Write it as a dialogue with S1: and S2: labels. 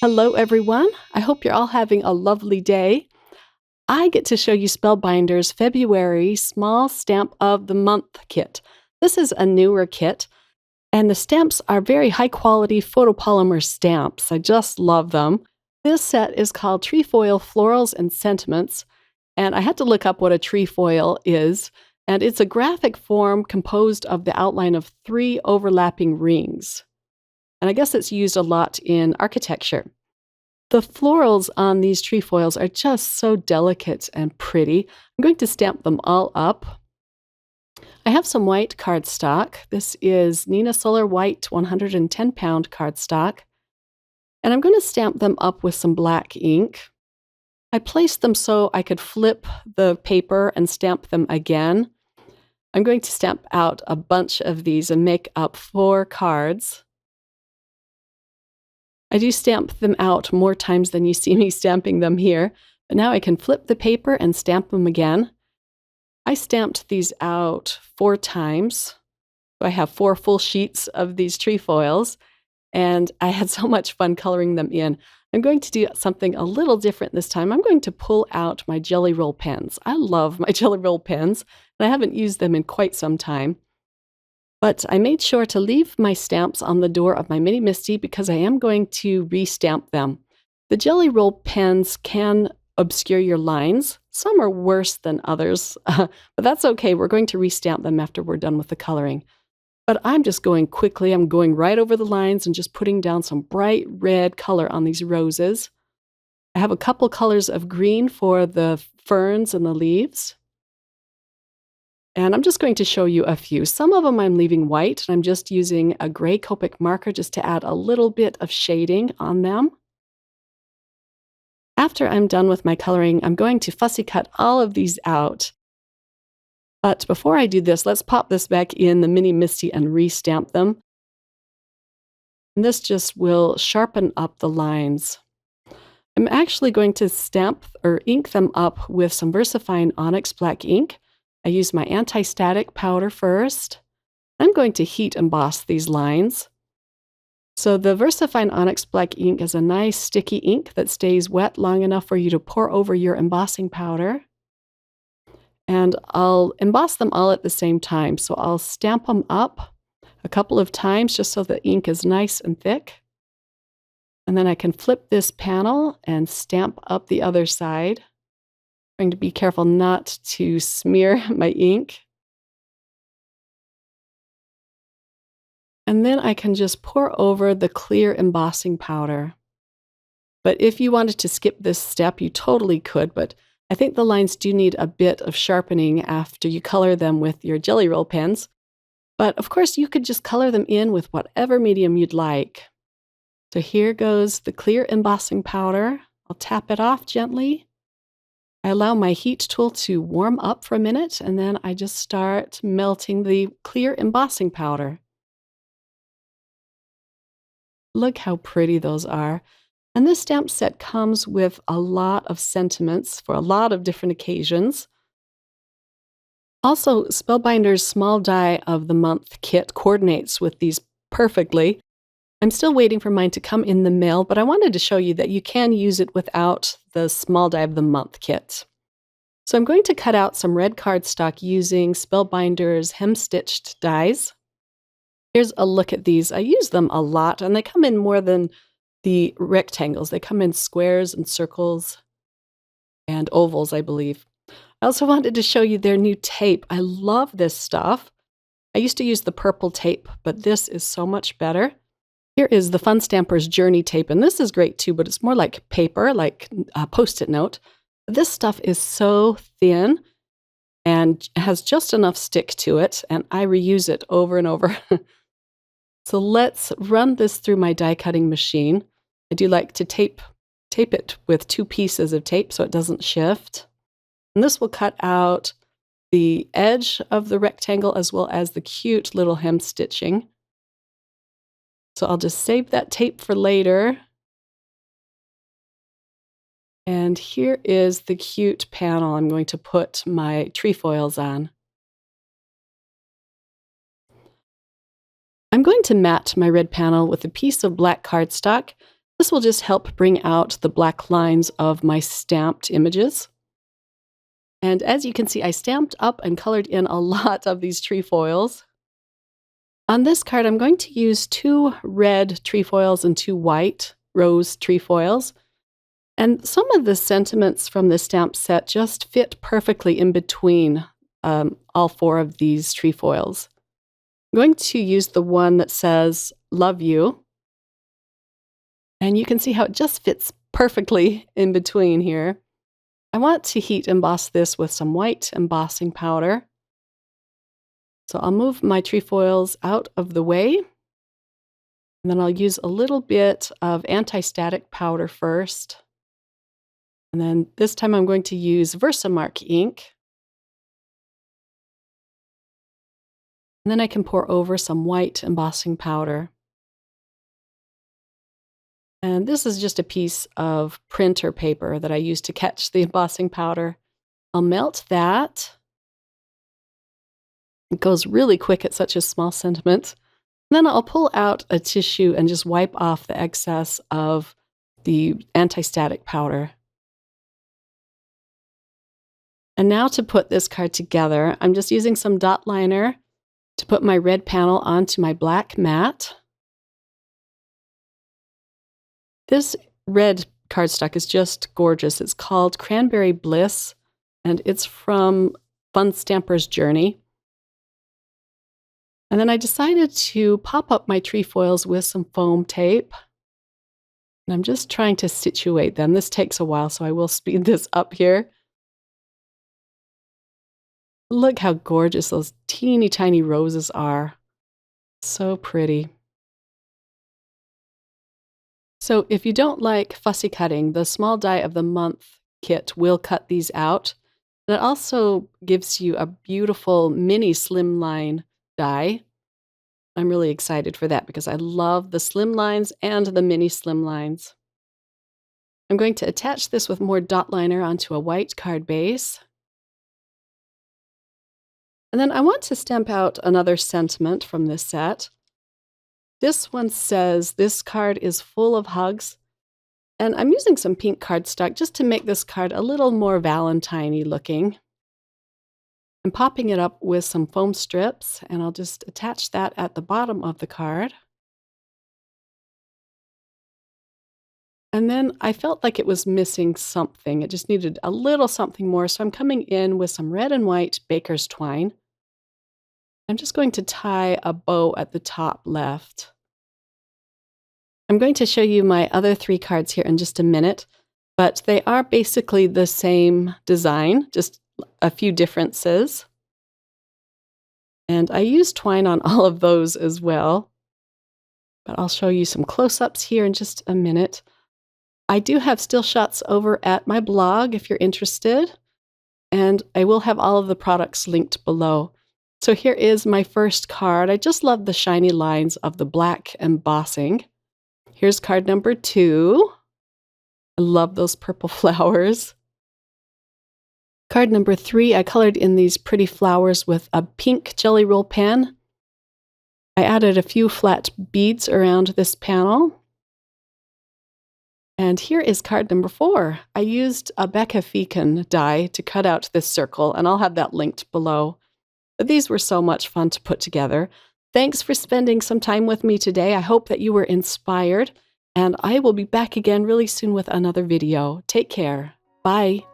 S1: Hello, everyone. I hope you're all having a lovely day. I get to show you Spellbinders February Small Stamp of the Month kit. This is a newer kit, and the stamps are very high quality photopolymer stamps. I just love them. This set is called Trefoil Florals and Sentiments, and I had to look up what a trefoil is, and it's a graphic form composed of the outline of 3 overlapping rings. And I guess it's used a lot in architecture. The florals on these trefoils are just so delicate and pretty. I'm going to stamp them all up. I have some white cardstock. This is Nina Solar White 110-pound cardstock. And I'm going to stamp them up with some black ink. I placed them so I could flip the paper and stamp them again. I'm going to stamp out a bunch of these and make up 4 cards. I do stamp them out more times than you see me stamping them here, but now I can flip the paper and stamp them again. I stamped these out 4 times. So I have 4 full sheets of these trefoils, and I had so much fun coloring them in. I'm going to do something a little different this time. I'm going to pull out my Jelly Roll pens. I love my Jelly Roll pens, and I haven't used them in quite some time. But I made sure to leave my stamps on the door of my Mini Misty because I am going to re-stamp them. The Jelly Roll pens can obscure your lines. Some are worse than others, but that's okay. We're going to re-stamp them after we're done with the coloring. But I'm just going quickly. I'm going right over the lines and just putting down some bright red color on these roses. I have a couple colors of green for the ferns and the leaves. And I'm just going to show you a few. Some of them I'm leaving white, and I'm just using a gray Copic marker just to add a little bit of shading on them. After I'm done with my coloring, I'm going to fussy cut all of these out. But before I do this, let's pop this back in the Mini Misty and re-stamp them. And this just will sharpen up the lines. I'm actually going to stamp or ink them up with some VersaFine Onyx black ink. I use my anti-static powder first. I'm going to heat emboss these lines. So the VersaFine Onyx black ink is a nice sticky ink that stays wet long enough for you to pour over your embossing powder. And I'll emboss them all at the same time. So I'll stamp them up a couple of times just so the ink is nice and thick. And then I can flip this panel and stamp up the other side. I'm going to be careful not to smear my ink. And then I can just pour over the clear embossing powder. But if you wanted to skip this step, you totally could, but I think the lines do need a bit of sharpening after you color them with your Jelly Roll pens. But of course, you could just color them in with whatever medium you'd like. So here goes the clear embossing powder. I'll tap it off gently. I allow my heat tool to warm up for a minute, and then I just start melting the clear embossing powder. Look how pretty those are. And this stamp set comes with a lot of sentiments for a lot of different occasions. Also, Spellbinders Small Die of the Month kit coordinates with these perfectly. I'm still waiting for mine to come in the mail, but I wanted to show you that you can use it without the Small Die of the Month kit. So I'm going to cut out some red cardstock using Spellbinders hem-stitched dies. Here's a look at these. I use them a lot, and they come in more than the rectangles. They come in squares and circles and ovals, I believe. I also wanted to show you their new tape. I love this stuff. I used to use the purple tape, but this is so much better. Here is the Fun Stampers Journey tape, and this is great too, but it's more like paper, like a Post-it note. This stuff is so thin and has just enough stick to it, and I reuse it over and over. So let's run this through my die cutting machine. I do like to tape it with 2 pieces of tape so it doesn't shift. And this will cut out the edge of the rectangle as well as the cute little hem stitching. So I'll just save that tape for later. And here is the cute panel I'm going to put my trefoils on. I'm going to mat my red panel with a piece of black cardstock. This will just help bring out the black lines of my stamped images. And as you can see, I stamped up and colored in a lot of these trefoils. On this card, I'm going to use 2 red trefoils and 2 white rose trefoils. And some of the sentiments from the stamp set just fit perfectly in between all 4 of these trefoils. I'm going to use the one that says, "Love you." And you can see how it just fits perfectly in between here. I want to heat emboss this with some white embossing powder. So I'll move my trefoils out of the way. And then I'll use a little bit of anti-static powder first. And then this time I'm going to use Versamark ink. And then I can pour over some white embossing powder. And this is just a piece of printer paper that I use to catch the embossing powder. I'll melt that. It goes really quick at such a small sentiment. And then I'll pull out a tissue and just wipe off the excess of the anti-static powder. And now to put this card together, I'm just using some dot liner to put my red panel onto my black mat. This red cardstock is just gorgeous. It's called Cranberry Bliss, and it's from Fun Stamper's Journey. And then I decided to pop up my trefoils with some foam tape. And I'm just trying to situate them. This takes a while, so I will speed this up here. Look how gorgeous those teeny tiny roses are. So pretty. So if you don't like fussy cutting, the Small Die of the Month kit will cut these out. And it also gives you a beautiful mini slimline die. I'm really excited for that because I love the slim lines and the mini slim lines. I'm going to attach this with more dot liner onto a white card base. And then I want to stamp out another sentiment from this set. This one says, "This card is full of hugs." And I'm using some pink cardstock just to make this card a little more Valentine-y looking. I'm popping it up with some foam strips, and I'll just attach that at the bottom of the card. And then I felt like it was missing something. It just needed a little something more, so I'm coming in with some red and white baker's twine. I'm just going to tie a bow at the top left. I'm going to show you my other 3 cards here in just a minute, but they are basically the same design, just a few differences. And I use twine on all of those as well, but I'll show you some close-ups here in just a minute. I do have still shots over at my blog if you're interested, and I will have all of the products linked below. So here is my first card. I just love the shiny lines of the black embossing. Here's card number 2. I love those purple flowers. Card number 3, I colored in these pretty flowers with a pink Jelly Roll pen. I added a few flat beads around this panel. And here is card number 4. I used a Becca Feekin die to cut out this circle, and I'll have that linked below. But these were so much fun to put together. Thanks for spending some time with me today. I hope that you were inspired, and I will be back again really soon with another video. Take care. Bye.